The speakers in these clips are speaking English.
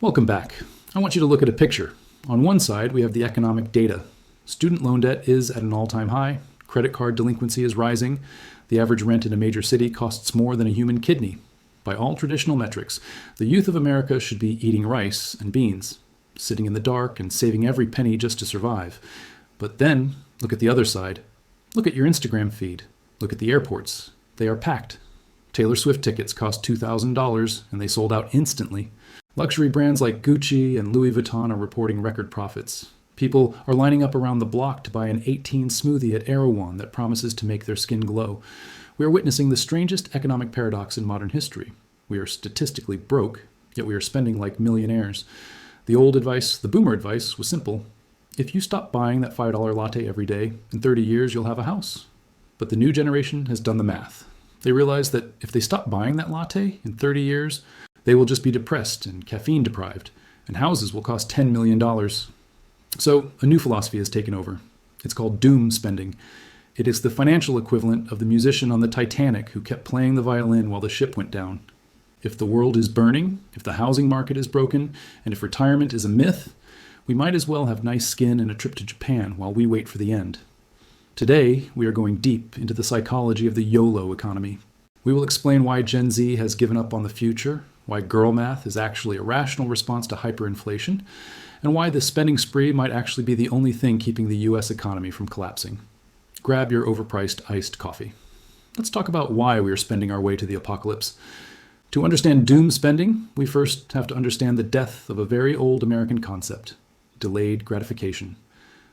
Welcome back. I want you to look at a picture. On one side, we have the economic data. Student loan debt is at an all-time high. Credit card delinquency is rising. The average rent in a major city costs more than a human kidney. By all traditional metrics, the youth of America should be eating rice and beans, sitting in the dark and saving every penny just to survive. But then, look at the other side. Look at your Instagram feed. Look at the airports. They are packed. Taylor Swift tickets cost $2,000 and they sold out instantly. Luxury brands like Gucci and Louis Vuitton are reporting record profits. People are lining up around the block to buy an 18 smoothie at Erewhon that promises to make their skin glow. We are witnessing the strangest economic paradox in modern history. We are statistically broke, yet we are spending like millionaires. The old advice, the boomer advice, was simple. If you stop buying that $5 latte every day, in 30 years you'll have a house. But the new generation has done the math. They realize that if they stop buying that latte in 30 years, they will just be depressed and caffeine deprived, and houses will cost $10 million. So a new philosophy has taken over. It's called doom spending. It is the financial equivalent of the musician on the Titanic who kept playing the violin while the ship went down. If the world is burning, if the housing market is broken, and if retirement is a myth, we might as well have nice skin and a trip to Japan while we wait for the end. Today, we are going deep into the psychology of the YOLO economy. We will explain why Gen Z has given up on the future, why girl math is actually a rational response to hyperinflation, and why the spending spree might actually be the only thing keeping the US economy from collapsing. Grab your overpriced iced coffee. Let's talk about why we are spending our way to the apocalypse. To understand doom spending, we first have to understand the death of a very old American concept, delayed gratification.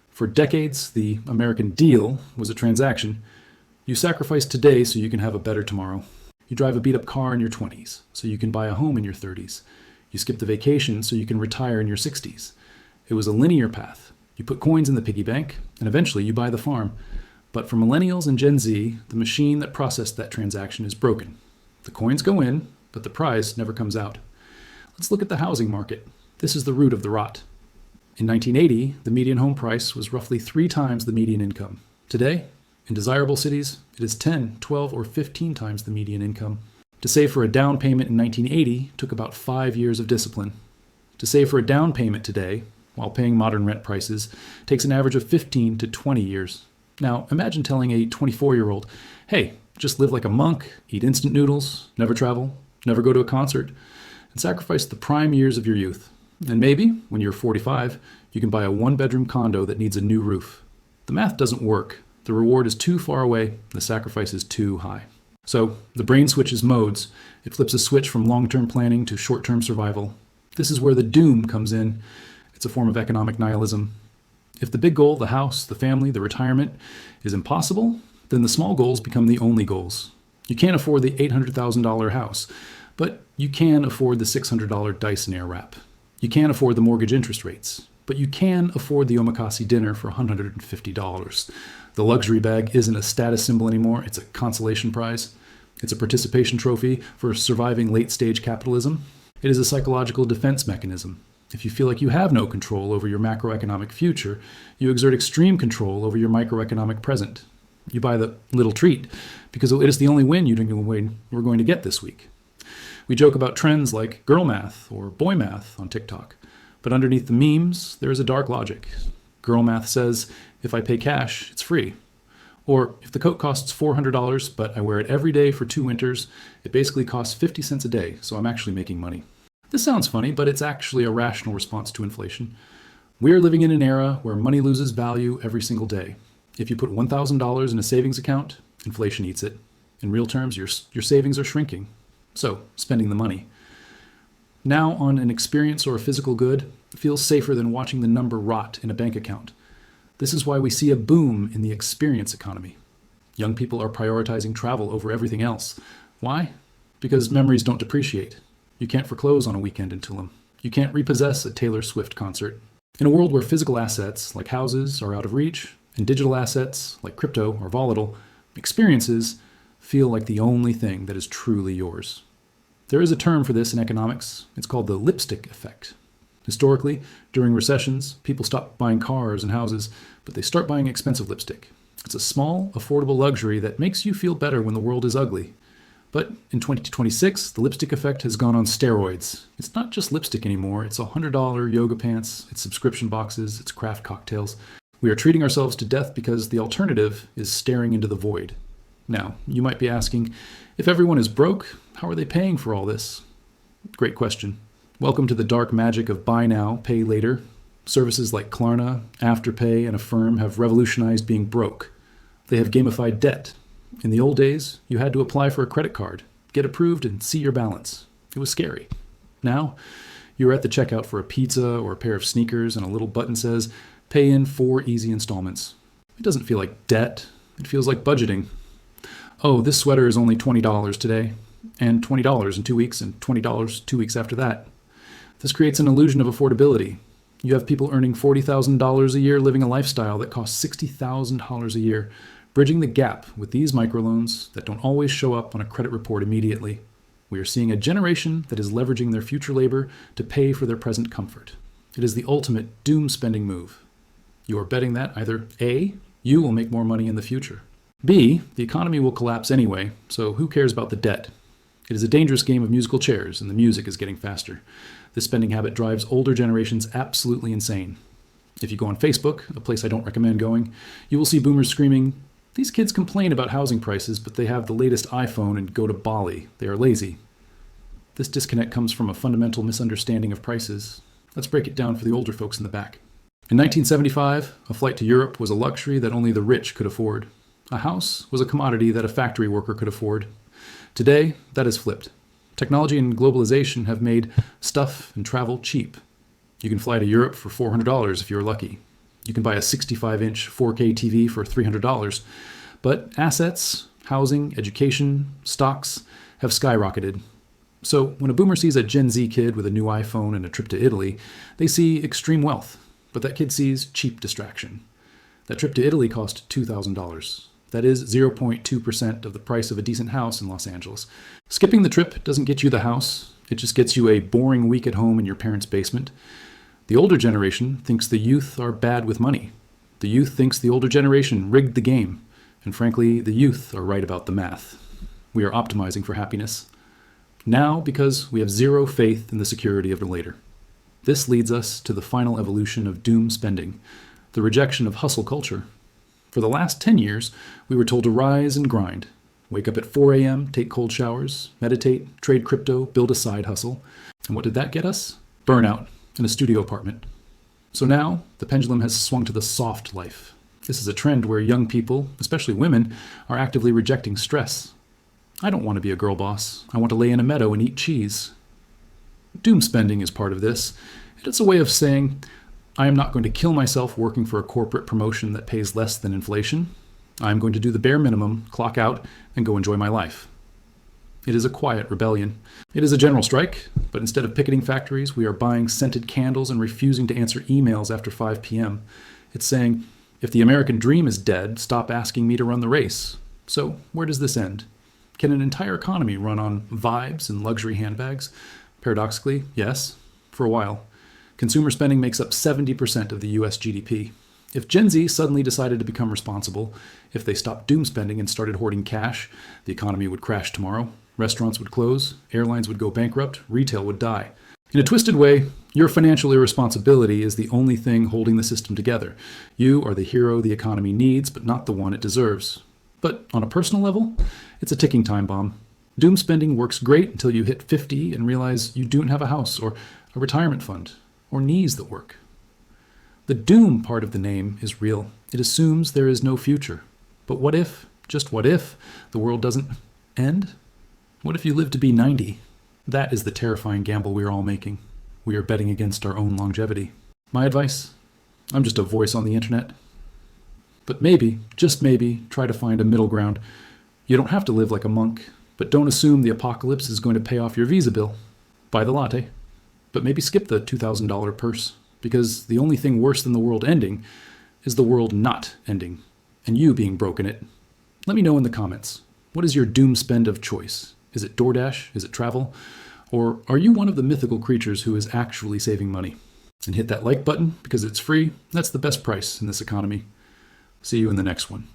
For decades, the American deal was a transaction. You sacrifice today so you can have a better tomorrow. You drive a beat-up car in your 20s, so you can buy a home in your 30s. You skip the vacation so you can retire in your 60s. It was a linear path. You put coins in the piggy bank, and eventually you buy the farm. But for millennials and Gen Z, the machine that processed that transaction is broken. The coins go in, but the prize never comes out. Let's look at the housing market. This is the root of the rot. In 1980, the median home price was roughly 3 times the median income. Today, in desirable cities, it is 10, 12, or 15 times the median income. To save for a down payment in 1980 took about 5 years of discipline. To save for a down payment today, while paying modern rent prices, takes an average of 15 to 20 years. Now, imagine telling a 24-year-old, hey, just live like a monk, eat instant noodles, never travel, never go to a concert, and sacrifice the prime years of your youth. And maybe, when you're 45, you can buy a 1-bedroom condo that needs a new roof. The math doesn't work. The reward is too far away, the sacrifice is too high. So, the brain switches modes. It flips a switch from long-term planning to short-term survival. This is where the doom comes in. It's a form of economic nihilism. If the big goal, the house, the family, the retirement, is impossible, then the small goals become the only goals. You can't afford the $800,000 house, but you can afford the $600 Dyson Airwrap. You can't afford the mortgage interest rates, but you can afford the omakase dinner for $150. The luxury bag isn't a status symbol anymore, it's a consolation prize. It's a participation trophy for surviving late-stage capitalism. It is a psychological defense mechanism. If you feel like you have no control over your macroeconomic future, you exert extreme control over your microeconomic present. You buy the little treat because it is the only win we're going to get this week. We joke about trends like girl math or boy math on TikTok, but underneath the memes, there is a dark logic. Girl math says, if I pay cash, it's free. Or if the coat costs $400, but I wear it every day for 2 winters, it basically costs 50 cents a day, so I'm actually making money. This sounds funny, but it's actually a rational response to inflation. We're living in an era where money loses value every single day. If you put $1,000 in a savings account, inflation eats it. In real terms, your savings are shrinking. So, spending the money. Now on an experience or a physical good feels safer than watching the number rot in a bank account. This is why we see a boom in the experience economy. Young people are prioritizing travel over everything else. Why? Because memories don't depreciate. You can't foreclose on a weekend into them. You can't repossess a Taylor Swift concert. In a world where physical assets, like houses, are out of reach, and digital assets, like crypto, are volatile, experiences feel like the only thing that is truly yours. There is a term for this in economics. It's called the lipstick effect. Historically, during recessions, people stop buying cars and houses, but they start buying expensive lipstick. It's a small, affordable luxury that makes you feel better when the world is ugly. But in 2026, the lipstick effect has gone on steroids. It's not just lipstick anymore. It's $100 yoga pants, it's subscription boxes, it's craft cocktails. We are treating ourselves to death because the alternative is staring into the void. Now, you might be asking, if everyone is broke, how are they paying for all this? Great question. Welcome to the dark magic of buy now, pay later. Services like Klarna, Afterpay, and Affirm have revolutionized being broke. They have gamified debt. In the old days, you had to apply for a credit card, get approved, and see your balance. It was scary. Now, you're at the checkout for a pizza or a pair of sneakers, and a little button says, pay in 4 easy installments. It doesn't feel like debt. It feels like budgeting. Oh, this sweater is only $20 today, and $20 in 2 weeks, and $20 2 weeks after that. This creates an illusion of affordability. You have people earning $40,000 a year living a lifestyle that costs $60,000 a year, bridging the gap with these microloans that don't always show up on a credit report immediately. We are seeing a generation that is leveraging their future labor to pay for their present comfort. It is the ultimate doom spending move. You are betting that either A, you will make more money in the future. B, the economy will collapse anyway, so who cares about the debt? It is a dangerous game of musical chairs, and the music is getting faster. This spending habit drives older generations absolutely insane. If you go on Facebook, a place I don't recommend going, you will see boomers screaming, "These kids complain about housing prices, but they have the latest iPhone and go to Bali. They are lazy." This disconnect comes from a fundamental misunderstanding of prices. Let's break it down for the older folks in the back. In 1975, a flight to Europe was a luxury that only the rich could afford. A house was a commodity that a factory worker could afford. Today, that is flipped. Technology and globalization have made stuff and travel cheap. You can fly to Europe for $400 if you're lucky. You can buy a 65-inch 4K TV for $300. But assets, housing, education, stocks have skyrocketed. So when a boomer sees a Gen Z kid with a new iPhone and a trip to Italy, they see extreme wealth. But that kid sees cheap distraction. That trip to Italy cost $2,000. That is 0.2% of the price of a decent house in Los Angeles. Skipping the trip doesn't get you the house. It just gets you a boring week at home in your parents' basement. The older generation thinks the youth are bad with money. The youth thinks the older generation rigged the game. And frankly, the youth are right about the math. We are optimizing for happiness. Now, because we have zero faith in the security of the later. This leads us to the final evolution of doom spending, the rejection of hustle culture. For the last 10 years, we were told to rise and grind. Wake up at 4 a.m., take cold showers, meditate, trade crypto, build a side hustle. And what did that get us? Burnout in a studio apartment. So now, the pendulum has swung to the soft life. This is a trend where young people, especially women, are actively rejecting stress. I don't want to be a girl boss. I want to lay in a meadow and eat cheese. Doom spending is part of this. It's a way of saying, I am not going to kill myself working for a corporate promotion that pays less than inflation. I'm going to do the bare minimum, clock out, and go enjoy my life. It is a quiet rebellion. It is a general strike, but instead of picketing factories, we are buying scented candles and refusing to answer emails after 5 p.m. It's saying, if the American dream is dead, stop asking me to run the race. So where does this end? Can an entire economy run on vibes and luxury handbags? Paradoxically, yes, for a while. Consumer spending makes up 70% of the US GDP. If Gen Z suddenly decided to become responsible, if they stopped doom spending and started hoarding cash, the economy would crash tomorrow, restaurants would close, airlines would go bankrupt, retail would die. In a twisted way, your financial irresponsibility is the only thing holding the system together. You are the hero the economy needs, but not the one it deserves. But on a personal level, it's a ticking time bomb. Doom spending works great until you hit 50 and realize you don't have a house or a retirement fund or knees that work. The doom part of the name is real. It assumes there is no future. But what if, just what if, the world doesn't end? What if you live to be 90? That is the terrifying gamble we are all making. We are betting against our own longevity. My advice? I'm just a voice on the internet. But maybe, just maybe, try to find a middle ground. You don't have to live like a monk, but don't assume the apocalypse is going to pay off your visa bill. Buy the latte. But maybe skip the $2,000 purse, because the only thing worse than the world ending is the world not ending, and you being broke in it. Let me know in the comments. What is your doom spend of choice? Is it DoorDash? Is it travel? Or are you one of the mythical creatures who is actually saving money? And hit that like button because it's free. That's the best price in this economy. See you in the next one.